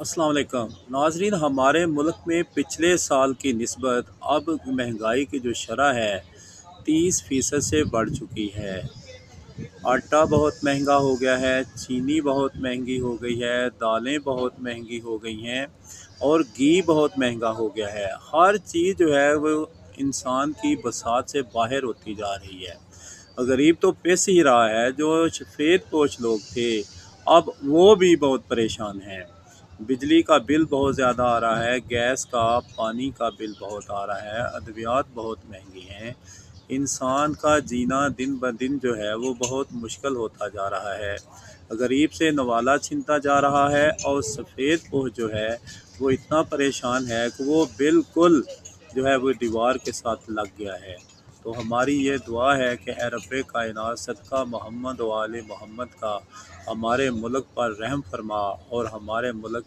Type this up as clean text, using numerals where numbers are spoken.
अस्सलाम वालेकुम नाजरीन। हमारे मुल्क में पिछले साल की निस्बत अब महंगाई की जो शरह है 30% से बढ़ चुकी है। आटा बहुत महंगा हो गया है, चीनी बहुत महंगी हो गई है, दालें बहुत महंगी हो गई हैं और घी बहुत महंगा हो गया है। हर चीज़ जो है वो इंसान की बसात से बाहर होती जा रही है। गरीब तो पिस ही रहा है, जो सफ़ेद पोश लोग थे अब वो भी बहुत परेशान हैं। बिजली का बिल बहुत ज़्यादा आ रहा है, गैस का, पानी का बिल बहुत आ रहा है, अद्वियात बहुत महंगी हैं। इंसान का जीना दिन ब दिन जो है वो बहुत मुश्किल होता जा रहा है। गरीब से नवाला छिनता जा रहा है और सफ़ेद पोश जो है वो इतना परेशान है कि वो बिल्कुल जो है वो दीवार के साथ लग गया है। तो हमारी ये दुआ है कि ए रब्बे कायनात सदका मोहम्मद व आले मोहम्मद का हमारे मुल्क पर रहम फरमा और हमारे मुल्क